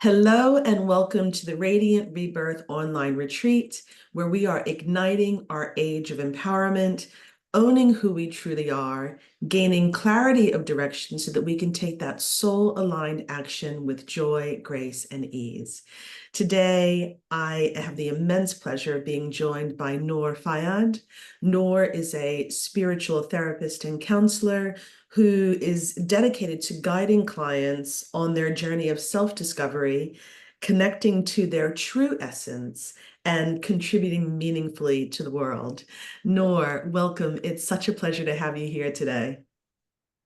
Hello and welcome to the Radiant Rebirth Online Retreat, where we are igniting our age of empowerment, owning who we truly are, gaining clarity of direction so that we can take that soul-aligned action with joy, grace, and ease. Today, I have the immense pleasure of being joined by Nour Fayad. Nour is a spiritual therapist and counselor who is dedicated to guiding clients on their journey of self-discovery, connecting to their true essence, and contributing meaningfully to the world. Nour, welcome. It's such a pleasure to have you here today.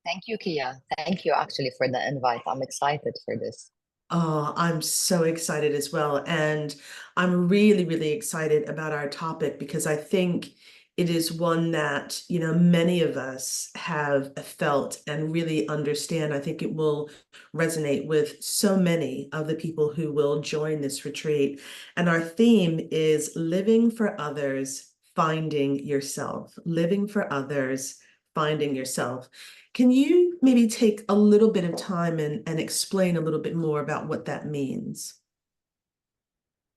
Thank you, Kia. Thank you actually for the invite. I'm excited for this. Oh, I'm so excited as well. And I'm really, really excited about our topic because I think it is one that, many of us have felt and really understand. I think it will resonate with so many of the people who will join this retreat. And our theme is living for others, finding yourself, living for others, finding yourself. Can you maybe take a little bit of time and explain a little bit more about what that means?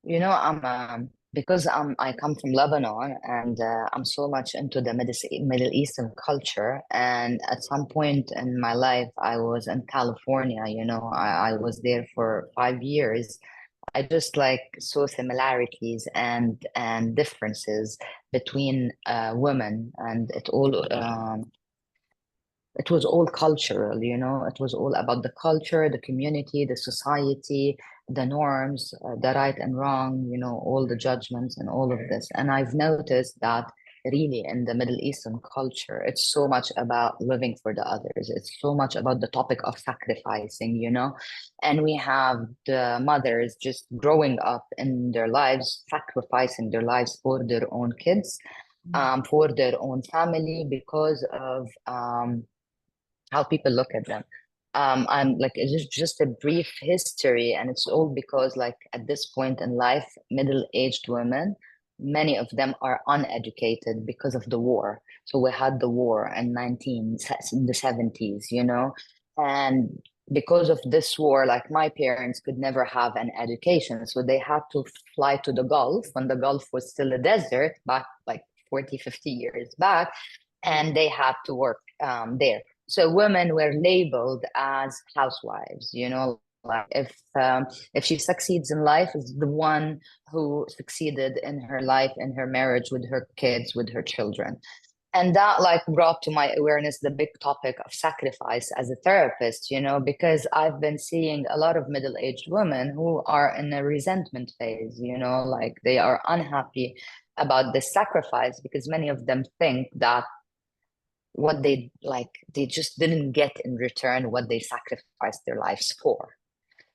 I'm because I come from Lebanon and I'm so much into the Middle Eastern culture. And at some point in my life, I was in California. I was there for 5 years. I just like saw similarities and differences between women, and it was all cultural, it was all about the culture, the community, the society, the norms, the right and wrong, all the judgments and all of this. And I've noticed that really in the Middle Eastern culture, it's so much about living for the others. It's so much about the topic of sacrificing, and we have the mothers just growing up in their lives, sacrificing their lives for their own kids, for their own family because of how people look at them. I'm like, it's just a brief history, and it's all because, like, at this point in life, middle-aged women, many of them are uneducated because of the war. So we had the war in the 70s, and because of this war, like my parents could never have an education, so they had to fly to the Gulf when the Gulf was still a desert back like 40, 50 years back, and they had to work there. So women were labeled as housewives, like if she succeeds in life, is the one who succeeded in her life, in her marriage, with her kids, with her children. And that like brought to my awareness the big topic of sacrifice as a therapist, because I've been seeing a lot of middle-aged women who are in a resentment phase, like they are unhappy about this sacrifice because many of them think that what they just didn't get in return what they sacrificed their lives for,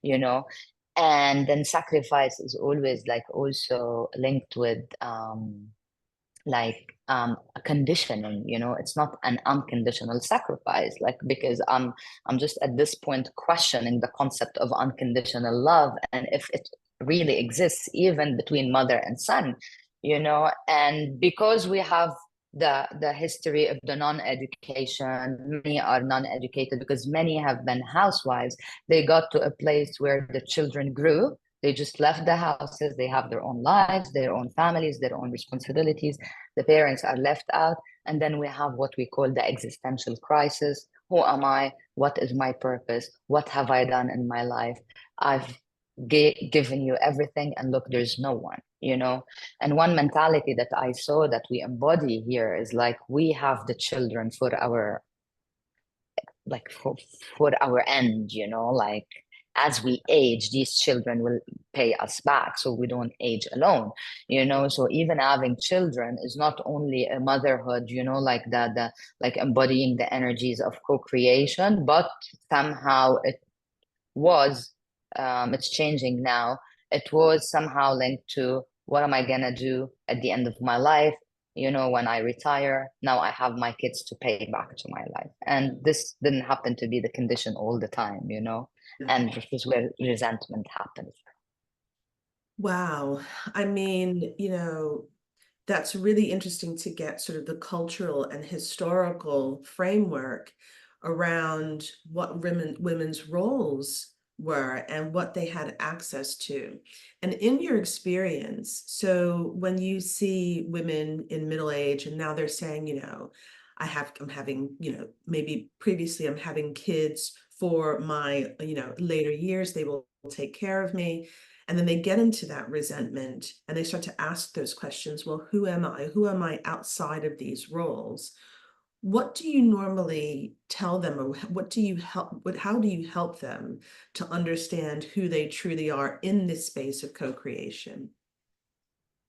you know and then sacrifice is always like also linked with a conditioning. It's not an unconditional sacrifice, like, because I'm just at this point questioning the concept of unconditional love and if it really exists even between mother and son. And because we have the history of the non-education, many are non-educated because many have been housewives. They got to a place where the children grew, they just left the houses. They have their own lives, their own families, their own responsibilities. The parents are left out. And then we have what we call the existential crisis. Who am I? What is my purpose? What have I done in my life? I've given you everything, and look, there's no one. And one mentality that I saw that we embody here is like we have the children for our for our end, like as we age, these children will pay us back so we don't age alone. So even having children is not only a motherhood, like the like embodying the energies of co-creation, but somehow was it's changing now. It was somehow linked to what am I gonna do at the end of my life, when I retire. Now I have my kids to pay back to my life. And this didn't happen to be the condition all the time, and this is where resentment happens. Wow. I mean, that's really interesting to get sort of the cultural and historical framework around what women's roles were and what they had access to. And in your experience, so when you see women in middle age and now they're saying, I'm having, maybe previously I'm having kids for my, later years, they will take care of me. And then they get into that resentment and they start to ask those questions. Well, who am I? Who am I outside of these roles? What do you normally tell them, or how do you help them to understand who they truly are in this space of co-creation?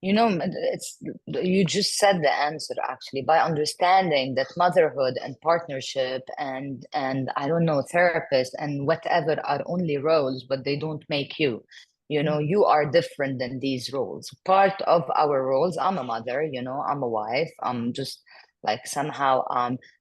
It's you just said the answer actually by understanding that motherhood and partnership and I don't know, therapist and whatever are only roles, but they don't make you. You are different than these roles. Part of our roles, I'm a mother, I'm a wife, I'm just like somehow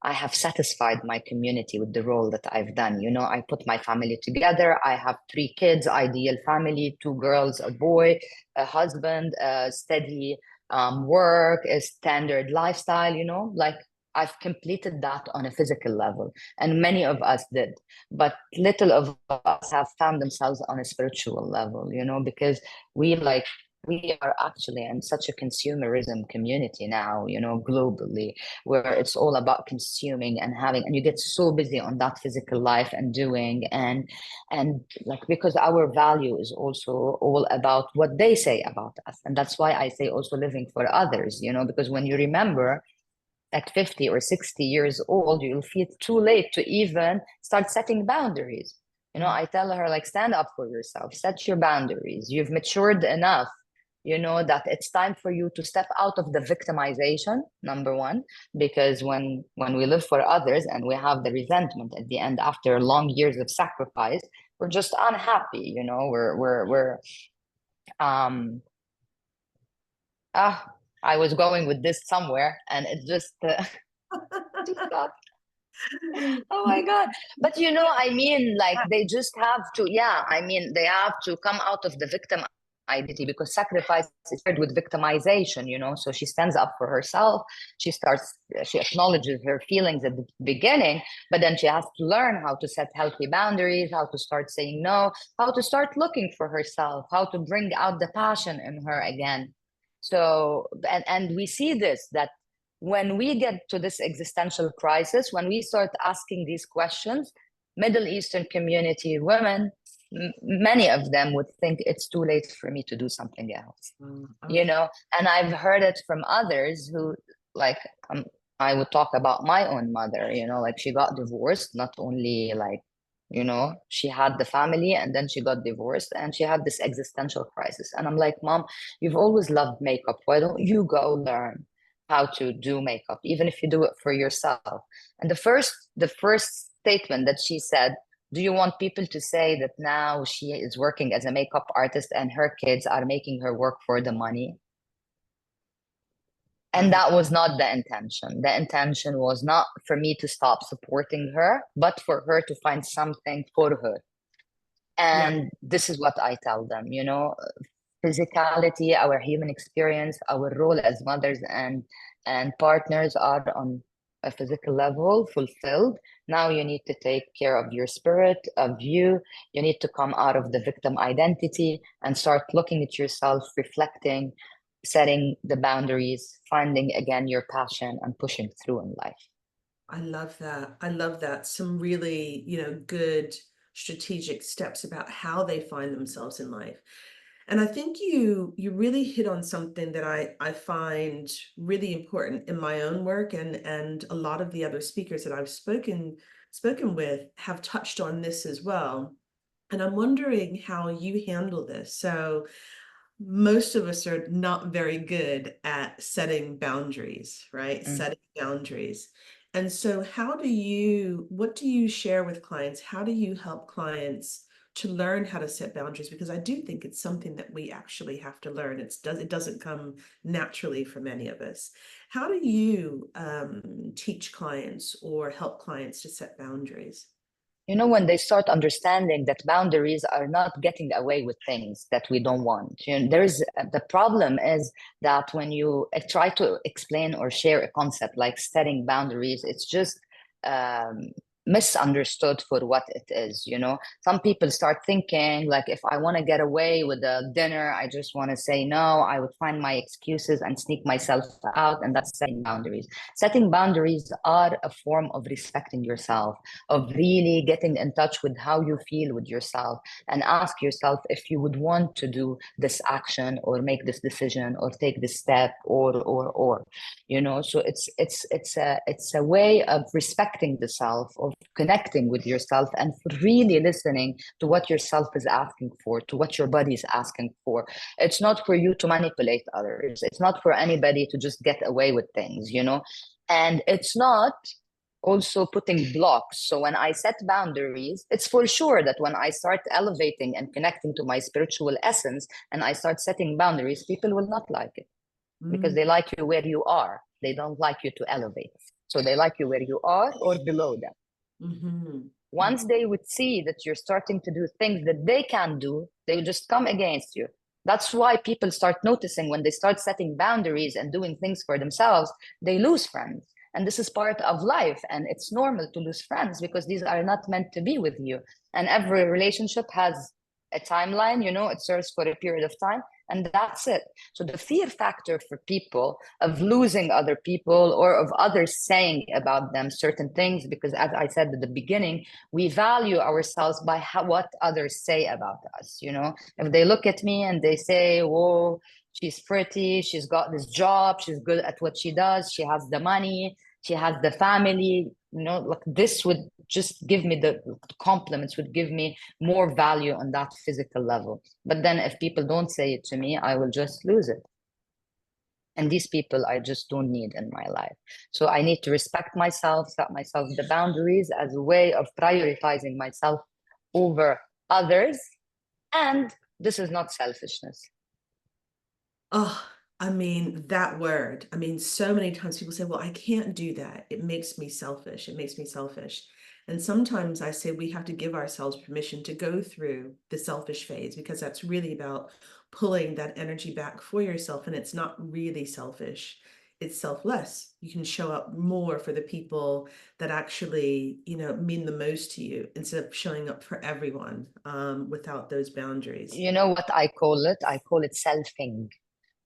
I have satisfied my community with the role that I've done. I put my family together. I have 3 kids, ideal family, 2 girls, a boy, a husband, a steady work, a standard lifestyle, like I've completed that on a physical level, and many of us did. But little of us have found themselves on a spiritual level, because we are actually in such a consumerism community now, globally, where it's all about consuming and having, and you get so busy on that physical life and doing, and like because our value is also all about what they say about us. And that's why I say also living for others, because when you remember at 50 or 60 years old, you'll feel too late to even start setting boundaries. I tell her, like, stand up for yourself, set your boundaries. You've matured enough, that it's time for you to step out of the victimization, number one, because when we live for others and we have the resentment at the end after long years of sacrifice, we're just unhappy, we're um I was going with this somewhere and it just just got oh my God. But I mean, like they just have to, yeah, I mean, they have to come out of the victim identity because sacrifice is paired with victimization, So she stands up for herself. She acknowledges her feelings at the beginning, but then she has to learn how to set healthy boundaries, how to start saying no, how to start looking for herself, how to bring out the passion in her again. So, and we see this, that when we get to this existential crisis, when we start asking these questions, Middle Eastern community women, many of them would think it's too late for me to do something else, And I've heard it from others who, like, I would talk about my own mother, like she got divorced, not only like, she had the family and then she got divorced and she had this existential crisis. And I'm like, Mom, you've always loved makeup. Why don't you go learn how to do makeup, even if you do it for yourself? And the first statement that she said, do you want people to say that now she is working as a makeup artist and her kids are making her work for the money? And that was not the intention. The intention was not for me to stop supporting her, but for her to find something for her. And this is what I tell them, physicality, our human experience, our role as mothers and partners are on a physical level fulfilled. Now you need to take care of your spirit, of you. You need to come out of the victim identity and start looking at yourself, reflecting, setting the boundaries, finding again your passion and pushing through in life. I love that. I love that. Some really, good strategic steps about how they find themselves in life. And I think you really hit on something that I find really important in my own work, and a lot of the other speakers that I've spoken with have touched on this as well. And I'm wondering how you handle this. So most of us are not very good at setting boundaries, right? Setting boundaries. And so what do you share with clients? How do you help clients to learn how to set boundaries? Because I do think it's something that we actually have to learn. It doesn't come naturally for many of us. How do you teach clients or help clients to set boundaries? When they start understanding that boundaries are not getting away with things that we don't want. The problem is that when you try to explain or share a concept like setting boundaries, it's just misunderstood for what it is. Some people start thinking like, if I want to get away with a dinner, I just want to say no, I would find my excuses and sneak myself out, and that's setting boundaries. Setting boundaries are a form of respecting yourself, of really getting in touch with how you feel with yourself, and ask yourself if you would want to do this action or make this decision or take this step, or so it's a way of respecting the self, of connecting with yourself, and really listening to what yourself is asking for, to what your body is asking for. It's not for you to manipulate others. It's not for anybody to just get away with things. And it's not also putting blocks. So when I set boundaries, it's for sure that when I start elevating and connecting to my spiritual essence and I start setting boundaries, people will not like it, because Mm. they like you where you are. They don't like you to elevate. So they like you where you are or below them. Mhm. Once they would see that you're starting to do things that they can do, they would just come against you. That's why people start noticing when they start setting boundaries and doing things for themselves, they lose friends. And this is part of life. And it's normal to lose friends because these are not meant to be with you. And every relationship has a timeline, it serves for a period of time, and that's it. So the fear factor for people of losing other people or of others saying about them certain things, because as I said at the beginning, we value ourselves by what others say about us. If they look at me and they say, whoa, she's pretty, she's got this job, she's good at what she does, she has the money, she has the family, like this would just give me the compliments, would give me more value on that physical level. But then if people don't say it to me, I will just lose it. And these people I just don't need in my life. So I need to respect myself, set myself the boundaries as a way of prioritizing myself over others. And this is not selfishness. Oh, I mean, that word. I mean, so many times people say, well, I can't do that. It makes me selfish. It makes me selfish. And sometimes I say we have to give ourselves permission to go through the selfish phase, because that's really about pulling that energy back for yourself. And it's not really selfish, it's selfless. You can show up more for the people that actually, mean the most to you, instead of showing up for everyone without those boundaries. You know what I call it? I call it selfing.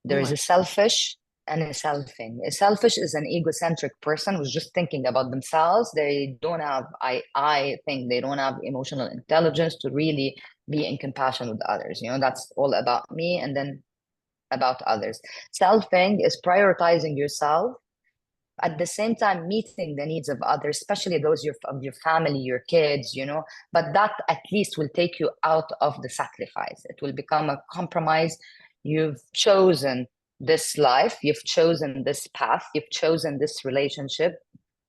There Oh, is a selfish and a selfing. A selfish is an egocentric person who's just thinking about themselves. They don't have, I think they don't have emotional intelligence to really be in compassion with others. That's all about me and then about others. Selfing is prioritizing yourself, at the same time meeting the needs of others, especially those of your family, your kids, but that at least will take you out of the sacrifice. It will become a compromise. You've chosen this life, you've chosen this path, you've chosen this relationship.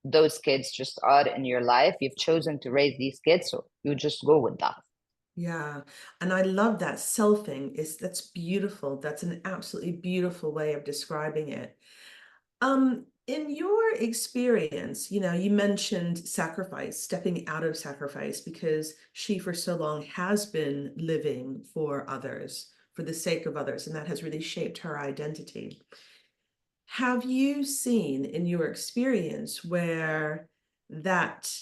Those kids just are in your life. You've chosen to raise these kids, so you just go with that. yeah. And I love that selfing that's beautiful. That's an absolutely beautiful way of describing it. In your experience, you mentioned sacrifice, stepping out of sacrifice, because she for so long has been living for others, for the sake of others, and that has really shaped her identity. Have you seen in your experience where that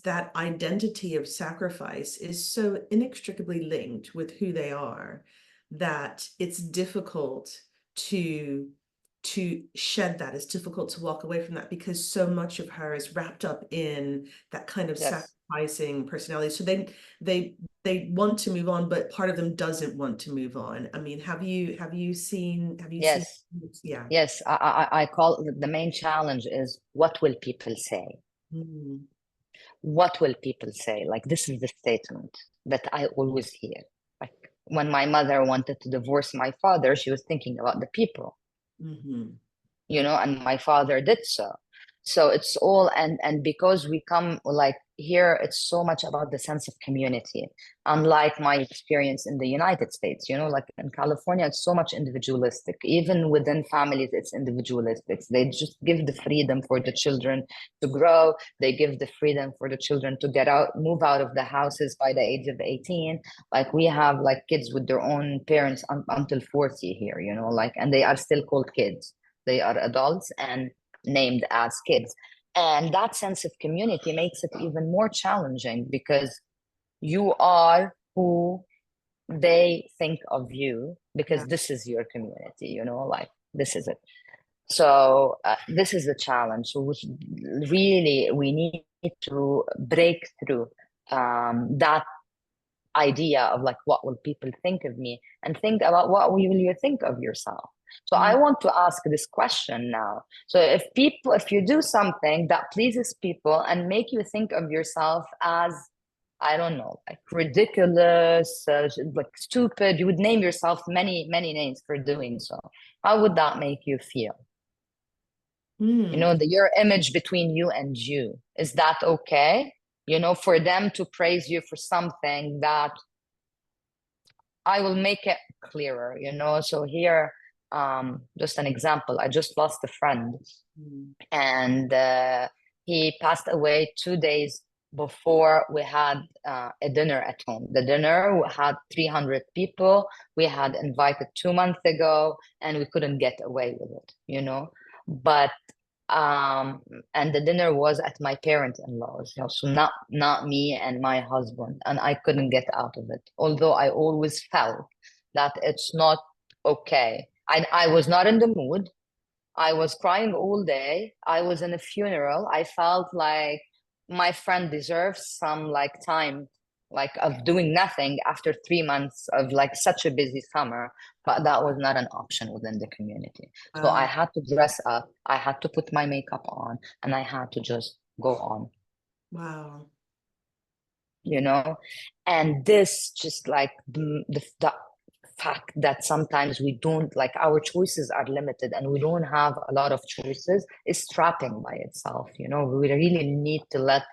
that identity of sacrifice is so inextricably linked with who they are that it's difficult to shed that, it's difficult to walk away from that, because so much of her is wrapped up in that kind of Yes. sacrificing personality, so they they want to move on, but part of them doesn't want to move on. I mean, have you seen Yes. yeah. Yes. I call the main challenge is, what will people say? Mm. What will people say? Like, this is the statement that I always hear. Like, when my mother wanted to divorce my father, she was thinking about the people, Mhm. and my father did so. So it's all, and because we come like here, it's so much about the sense of community. Unlike my experience in the United States, like in California, it's so much individualistic. Even within families, it's individualistic. They just give the freedom for the children to grow. They give the freedom for the children to get out, move out of the houses by the age of 18. Like, we have like kids with their own parents until 40 here, like, and they are still called kids. They are adults and named as kids. And that sense of community makes it even more challenging because you are who they think of you, Yeah. because this is your community, you know, like this is it. So this is the challenge. So really, we need to break through that idea of like, what will people think of me, and think about what will you think of yourself. So I Mm. want to ask this question now. So if you do something that pleases people and make you think of yourself as, I don't know, like ridiculous, like stupid, you would name yourself many, many names for doing so. How would that make you feel? You Mm. know, your image between you and you. Is that okay? You know, for them to praise you for something that I will make it clearer, you know. So here, just an example, I just lost a friend, Mm. and he passed away 2 days before we had a dinner at home. The dinner had 300 people. We had invited 2 months ago, and we couldn't get away with it, you know. But and the dinner was at my parent-in-law's house, so not me and my husband, and I couldn't get out of it. Although I always felt that it's not okay. I was not in the mood. I was crying all day. I was in a funeral. I felt like my friend deserves some like time, like of doing nothing after 3 months of like such a busy summer. But that was not an option within the community. So I Wow. had to dress up. I had to put my makeup on, and I had to just go on, Wow. you know. And this just like the fact that sometimes we don't, like, our choices are limited and we don't have a lot of choices is trapping by itself, you know. We really need to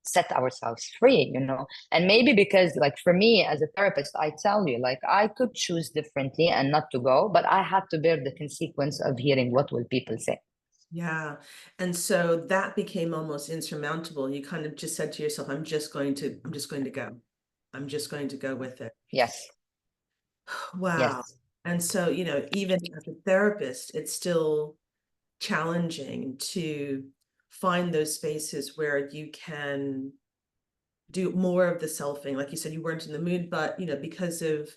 set ourselves free, you know. And maybe because, like, for me as a therapist, I tell you, like, I could choose differently and not to go, but I had to bear the consequence of hearing what will people say. Yeah. And so that became almost insurmountable. You kind of just said to yourself, I'm just going to go. I'm just going to go with it. Yes. Wow. Yes. And so, even as a therapist, it's still challenging to find those spaces where you can do more of the selfing. Like you said, you weren't in the mood, but because of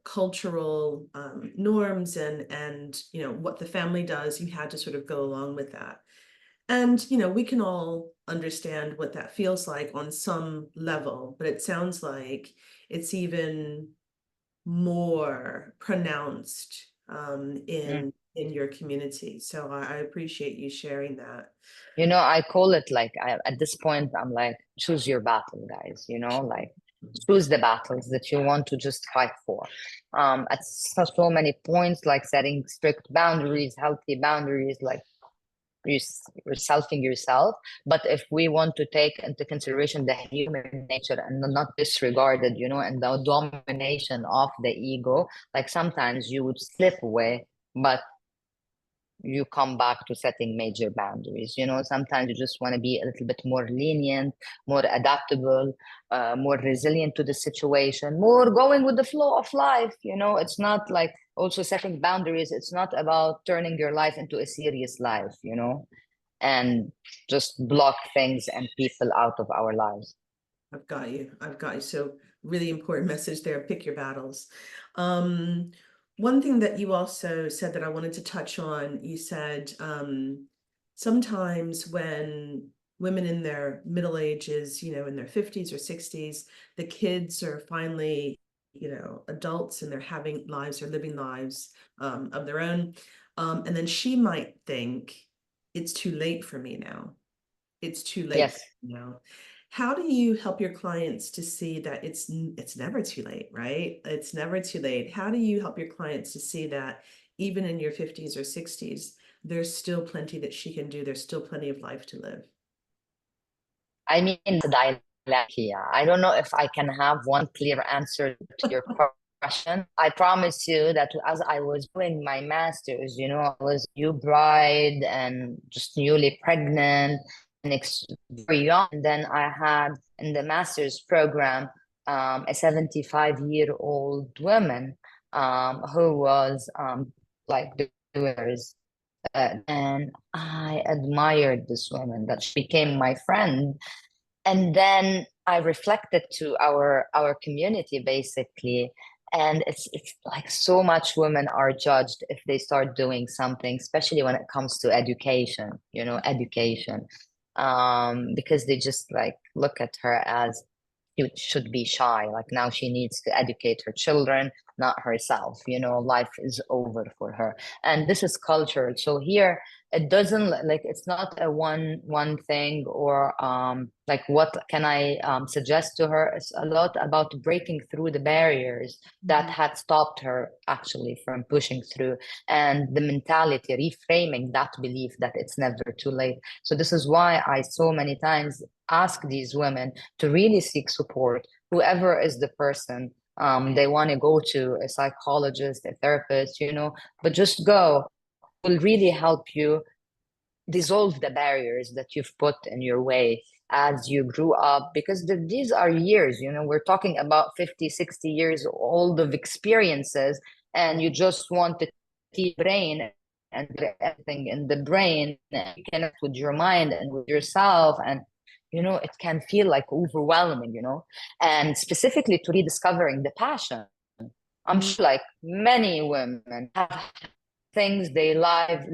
cultural norms and what the family does, you had to sort of go along with that. And we can all understand what that feels like on some level, but it sounds like it's even more pronounced Mm. in your community. So I appreciate you sharing that. You know, I call it like, at this point, I'm like, choose your battle, guys, you know, like choose the battles that you want to just fight for. At so many points, like setting strict boundaries, healthy boundaries, like you're selfing yourself. But if we want to take into consideration the human nature and not disregard it, you know, and the domination of the ego, like sometimes you would slip away, but you come back to setting major boundaries. You know, sometimes you just want to be a little bit more lenient, more adaptable, more resilient to the situation, more going with the flow of life. You know, it's not like, also setting boundaries, it's not about turning your life into a serious life, you know, and just block things and people out of our lives. I've got you. I've got you. So really important message there. Pick your battles. Um, One thing that you also said that I wanted to touch on, you said sometimes when women in their middle ages, in their 50s or 60s, the kids are finally, adults and they're having lives or living lives of their own. And then she might think, it's too late for me now. It's too late Yes. now. How do you help your clients to see that it's never too late, right? It's never too late. How do you help your clients to see that even in your 50s or 60s, there's still plenty that she can do. There's still plenty of life to live. I mean, the dilemma here. I don't know if I can have one clear answer to your question. I promise you that as I was doing my master's, you know, I was new bride and just newly pregnant and very young. And then I had in the master's program a 75-year-old woman who was like doing And I admired this woman that she became my friend. And then I reflected to our community basically, and it's like so much women are judged if they start doing something, especially when it comes to education, education, because they just like look at her as she should be shy. Like now she needs to educate her children, not herself. Life is over for her. And this is cultural. So here it doesn't like it's not a one thing or like what can I suggest to her? It's a lot about breaking through the barriers that Mhm. had stopped her actually from pushing through, and the mentality, reframing that belief that it's never too late. So this is why I so many times ask these women to really seek support, whoever is the person they want to go to, a psychologist, a therapist, but just go. Will really help you dissolve the barriers that you've put in your way as you grew up, because these are years, we're talking about 50, 60 years old of experiences, and you just want to keep brain and everything in the brain and connect with your mind and with yourself, and it can feel like overwhelming, and specifically to rediscovering the passion. I'm Mhm. sure like many women have things they loved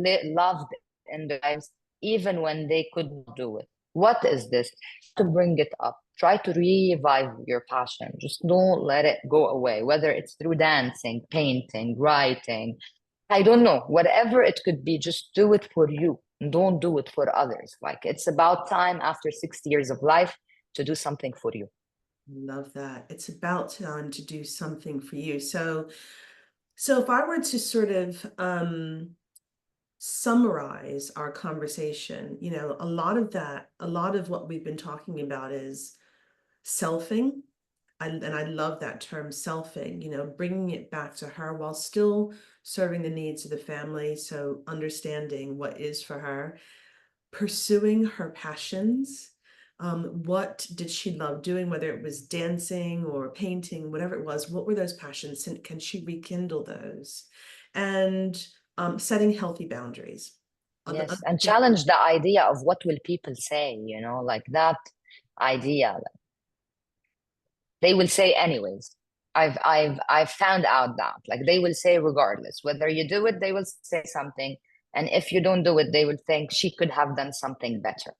in their lives, even when they could not do it. What is this? To bring it up. Try to revive your passion. Just don't let it go away, whether it's through dancing, painting, writing. I don't know, whatever it could be, just do it for you. Don't do it for others. Like it's about time after 60 years of life to do something for you. Love that. It's about time to do something for you. So if I were to sort of summarize our conversation, a lot of what we've been talking about is selfing. And I love that term selfing, bringing it back to her while still serving the needs of the family. So understanding what is for her, pursuing her passions. What did she love doing, whether it was dancing or painting, whatever it was, what were those passions and can she rekindle those? And setting healthy boundaries. Yes, and challenge the idea of what will people say, like that idea. They will say anyways. I've found out that like they will say regardless whether you do it, they will say something, and if you don't do it, they will think she could have done something better.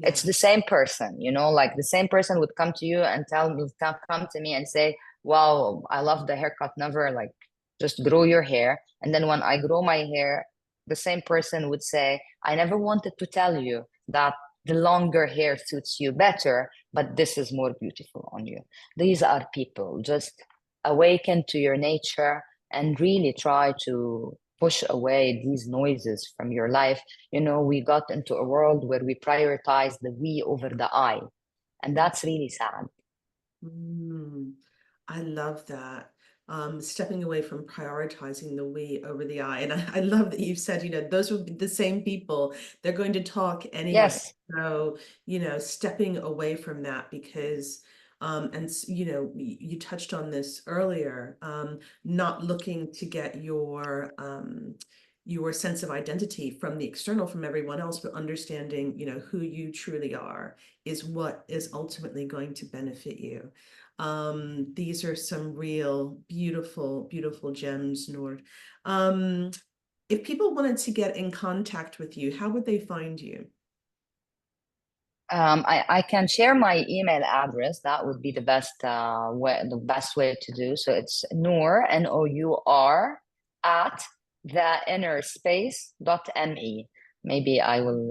It's Yeah. the same person, like the same person would come to you and come to me and say, wow, I love the haircut, never like just grow your hair. And then when I grow my hair, the same person would say, I never wanted to tell you that the longer hair suits you better, but this is more beautiful on you. These are people. Just awaken to your nature and really try to push away these noises from your life. We got into a world where we prioritize the we over the I, and that's really sad. Mm, I love that. Stepping away from prioritizing the we over the I. And I love that you've said, those will be the same people. They're going to talk anyway. Yes, So, stepping away from that because, you touched on this earlier, not looking to get your sense of identity from the external, from everyone else, but understanding, who you truly are is what is ultimately going to benefit you. These are some real beautiful, beautiful gems, Nour. Um, if people wanted to get in contact with you, how would they find you? I can share my email address. That would be the best way to do. So it's Nour, Nour, at theinnerspace.me. Maybe I will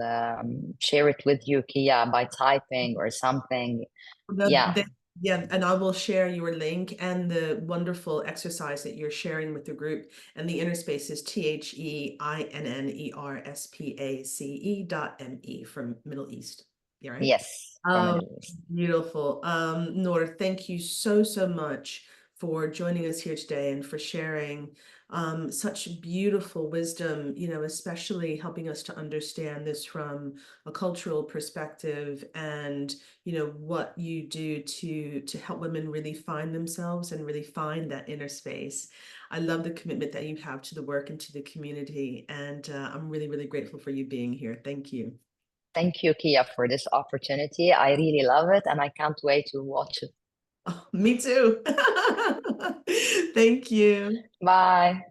share it with you, Kia, by typing or something. The, Yeah. the, yeah, and I will share your link and the wonderful exercise that you're sharing with the group. And the inner space is THEINNERSPACE .me from Middle East. Yeah, right? Yes, from Um, Middle East. Beautiful. Noor, thank you so, so much for joining us here today and for sharing such beautiful wisdom, especially helping us to understand this from a cultural perspective, and what you do to help women really find themselves and really find that inner space. I love the commitment that you have to the work and to the community, and I'm really, really grateful for you being here. Thank you. Thank you, Kia, for this opportunity. I really love it, and I can't wait to watch it. Oh, me too. Thank you. Bye.